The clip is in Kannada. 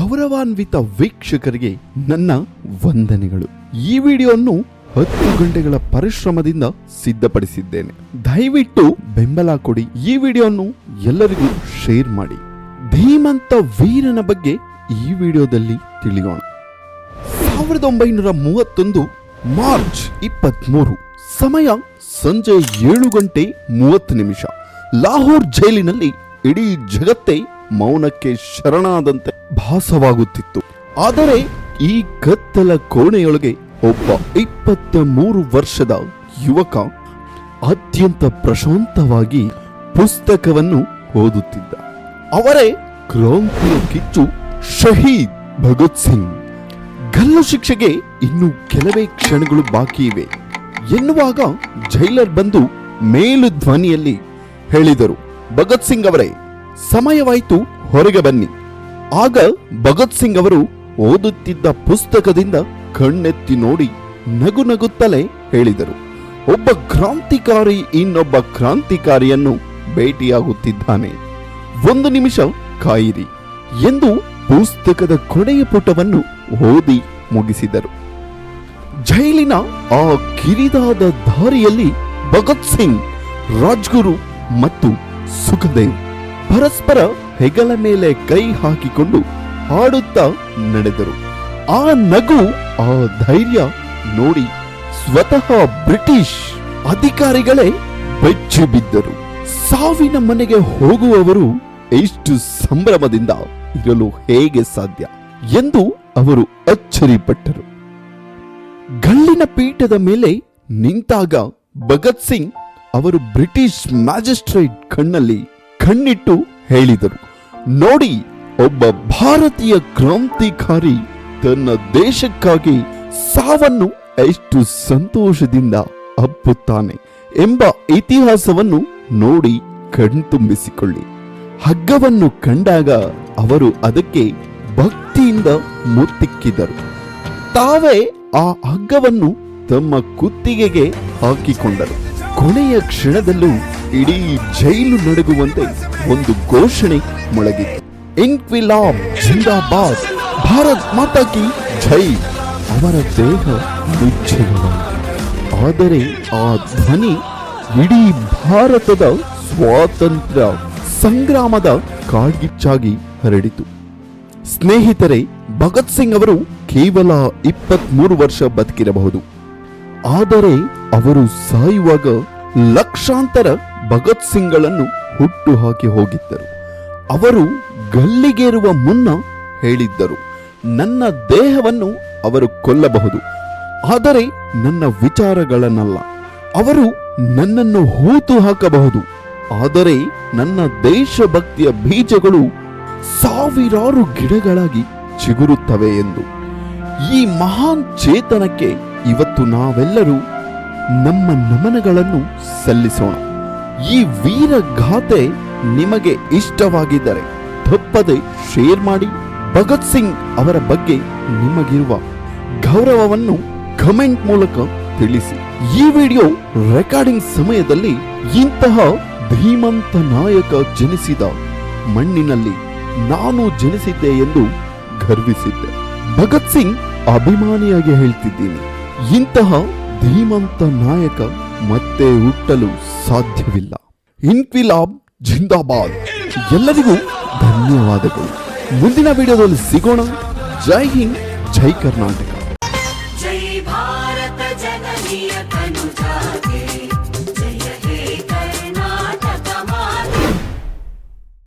ಗೌರವಾನ್ವಿತ ವೀಕ್ಷಕರಿಗೆ ನನ್ನ ವಂದನೆಗಳು. ಈ ವಿಡಿಯೋವನ್ನು 10 ಗಂಟೆಗಳ ಪರಿಶ್ರಮದಿಂದ ಸಿದ್ಧಪಡಿಸಿದ್ದೇನೆ. ದಯವಿಟ್ಟು ಬೆಂಬಲ ಕೊಡಿ. ಈ ವಿಡಿಯೋವನ್ನು ಎಲ್ಲರಿಗೂ ಶೇರ್ ಮಾಡಿ. ಧೀಮಂತ ವೀರನ ಬಗ್ಗೆ ಈ ವಿಡಿಯೋದಲ್ಲಿ ತಿಳಿಯೋಣ. 1931 ಮಾರ್ಚ್ 23 ಸಮಯ ಸಂಜೆ 7:30 ಲಾಹೋರ್ ಜೈಲಿನಲ್ಲಿ ಇಡೀ ಜಗತ್ತೇ ಮೌನಕ್ಕೆ ಶರಣಾದಂತೆ ಭಾಸವಾಗುತ್ತಿತ್ತು. ಆದರೆ ಈ ಕತ್ತಲ ಕೋಣೆಯೊಳಗೆ ಒಬ್ಬ 23 ವರ್ಷದ ಯುವಕ ಅತ್ಯಂತ ಪ್ರಶಾಂತವಾಗಿ ಪುಸ್ತಕವನ್ನು ಓದುತ್ತಿದ್ದ. ಅವರೇ ಕ್ರಾಂತಿಯ ಕಿಚ್ಚು ಶಹೀದ್ ಭಗತ್ ಸಿಂಗ್. ಗಲ್ಲು ಶಿಕ್ಷೆಗೆ ಇನ್ನು ಕೆಲವೇ ಕ್ಷಣಗಳು ಬಾಕಿ ಇವೆ ಎನ್ನುವಾಗ ಜೈಲರ್ ಬಂದು ಮೇಲು ಧ್ವನಿಯಲ್ಲಿ ಹೇಳಿದರು, ಭಗತ್ ಸಿಂಗ್ ಅವರೇ, ಸಮಯವಾಯಿತು, ಹೊರಗೆ ಬನ್ನಿ. ಆಗ ಭಗತ್ ಸಿಂಗ್ ಅವರು ಓದುತ್ತಿದ್ದ ಪುಸ್ತಕದಿಂದ ಕಣ್ಣೆತ್ತಿ ನೋಡಿ ನಗು ನಗುತ್ತಲೇ ಹೇಳಿದರು, ಒಬ್ಬ ಕ್ರಾಂತಿಕಾರಿ ಇನ್ನೊಬ್ಬ ಕ್ರಾಂತಿಕಾರಿಯನ್ನು ಭೇಟಿಯಾಗುತ್ತಿದ್ದಾನೆ, 1 ನಿಮಿಷ ಕಾಯಿರಿ ಎಂದು ಪುಸ್ತಕದ ಕೊನೆಯ ಪುಟವನ್ನು ಓದಿ ಮುಗಿಸಿದರು. ಜೈಲಿನ ಆ ಕಿರಿದಾದ ದಾರಿಯಲ್ಲಿ ಭಗತ್ ಸಿಂಗ್, ರಾಜ್ಗುರು ಮತ್ತು ಸುಖದೇವ್ ಪರಸ್ಪರ ಹೆಗಲ ಮೇಲೆ ಕೈ ಹಾಕಿಕೊಂಡು ಹಾಡುತ್ತಾ ನಡೆದರು. ಆ ನಗು, ಆ ಧೈರ್ಯ ನೋಡಿ ಸ್ವತಃ ಬ್ರಿಟಿಷ್ ಅಧಿಕಾರಿಗಳೇ ಬೆಚ್ಚಿ ಬಿದ್ದರು. ಸಾವಿನ ಮನೆಗೆ ಹೋಗುವವರು ಎಷ್ಟು ಸಂಭ್ರಮದಿಂದ ಇರಲು ಹೇಗೆ ಸಾಧ್ಯ ಎಂದು ಅವರು ಅಚ್ಚರಿಪಟ್ಟರು. ಗಲ್ಲಿನ ಪೀಠದ ಮೇಲೆ ನಿಂತಾಗ ಭಗತ್ ಸಿಂಗ್ ಅವರು ಬ್ರಿಟಿಷ್ ಮ್ಯಾಜಿಸ್ಟ್ರೇಟ್ ಕಣ್ಣಲ್ಲಿ ಕಣ್ಣಿಟ್ಟು ಹೇಳಿದರು, ನೋಡಿ, ಒಬ್ಬ ಭಾರತೀಯ ಕ್ರಾಂತಿಕಾರಿ ತನ್ನ ದೇಶಕ್ಕಾಗಿ ಸಾವನ್ನು ಎಷ್ಟು ಸಂತೋಷದಿಂದ ಅಪ್ಪುತ್ತಾನೆ ಎಂಬ ಇತಿಹಾಸವನ್ನು ನೋಡಿ ಕಣ್ತುಂಬಿಸಿಕೊಳ್ಳಿ. ಹಗ್ಗವನ್ನು ಕಂಡಾಗ ಅವರು ಅದಕ್ಕೆ ಭಕ್ತಿಯಿಂದ ಮುತ್ತಿಕ್ಕಿದರು. ತಾವೇ ಆ ಹಗ್ಗವನ್ನು ತಮ್ಮ ಕುತ್ತಿಗೆಗೆ ಹಾಕಿಕೊಂಡರು. ಕೊನೆಯ ಕ್ಷಣದಲ್ಲೂ ಇಡೀ ಜೈಲು ನಡುಗುವಂತೆ ಒಂದು ಘೋಷಣೆ ಮೊಳಗಿತು, ಇನ್ಕ್ವಿಲಾಬ್ ಜಿಂದಾಬಾದ್, ಭಾರತ್ ಮಾತಾ ಕಿ ಜೈ. ಅವರ ದೇಹ ನಿಶ್ಚಲವಾಯಿತು. ಆದರೆ ಆ ಧ್ವನಿ ಇಡೀ ಭಾರತದ ಸ್ವಾತಂತ್ರ್ಯ ಸಂಗ್ರಾಮದ ಕಾಡ್ಗಿಚ್ಚಾಗಿ ಹರಡಿತು. ಸ್ನೇಹಿತರೆ, ಭಗತ್ ಸಿಂಗ್ ಅವರು ಕೇವಲ 23 ವರ್ಷ ಬದುಕಿರಬಹುದು. ಆದರೆ ಅವರು ಸಾಯುವಾಗ ಲಕ್ಷಾಂತರ ಭಗತ್ ಸಿಂಗ್ಗಳನ್ನು ಹುಟ್ಟು ಹಾಕಿ ಹೋಗಿದ್ದರು. ಅವರು ಗಲ್ಲಿಗೇರುವ ಮುನ್ನ ಹೇಳಿದ್ದರು, ನನ್ನ ದೇಹವನ್ನು ಅವರು ಕೊಲ್ಲಬಹುದು, ಆದರೆ ನನ್ನ ವಿಚಾರಗಳನ್ನಲ್ಲ. ಅವರು ನನ್ನನ್ನು ಹೂತು ಹಾಕಬಹುದು, ಆದರೆ ನನ್ನ ದೇಶಭಕ್ತಿಯ ಬೀಜಗಳು ಸಾವಿರಾರು ಗಿಡಗಳಾಗಿ ಚಿಗುರುತ್ತವೆ ಎಂದು. ಈ ಮಹಾನ್ ಚೇತನಕ್ಕೆ ಇವತ್ತು ನಾವೆಲ್ಲರೂ ನಮ್ಮ ನಮನಗಳನ್ನು ಸಲ್ಲಿಸೋಣ. ಈ ವೀರಗಾಥೆ ನಿಮಗೆ ಇಷ್ಟವಾಗಿದ್ದರೆ ತಪ್ಪದೆ ಶೇರ್ ಮಾಡಿ. ಭಗತ್ ಸಿಂಗ್ ಅವರ ಬಗ್ಗೆ ನಿಮಗಿರುವ ಗೌರವವನ್ನು ಕಮೆಂಟ್ ಮೂಲಕ ತಿಳಿಸಿ. ಈ ವಿಡಿಯೋ ರೆಕಾರ್ಡಿಂಗ್ ಸಮಯದಲ್ಲಿ ಇಂತಹ ಧೀಮಂತ ನಾಯಕ ಜನಿಸಿದ ಮಣ್ಣಿನಲ್ಲಿ ನಾನು ಜನಿಸಿದ್ದೆ ಎಂದು ಗರ್ವಿಸಿದ್ದೆ. ಭಗತ್ ಸಿಂಗ್ ಅಭಿಮಾನಿಯಾಗಿ ಹೇಳ್ತಿದ್ದೀನಿ, ಇಂತಹ ಧೀಮಂತ ನಾಯಕ ಮತ್ತೆ ಹುಟ್ಟಲು ಸಾಧ್ಯವಿಲ್ಲ. ಇನ್ಕ್ವಿಲಾಬ್ ಜಿಂದಾಬಾದ್. ಎಲ್ಲರಿಗೂ ಧನ್ಯವಾದಗಳು. ಮುಂದಿನ ವಿಡಿಯೋದಲ್ಲಿ ಸಿಗೋಣ. ಜೈ ಹಿಂದ್, ಜೈ ಕರ್ನಾಟಕ. ಜೈ ಭಾರತ ಜನನಿಯ ತನುಜ.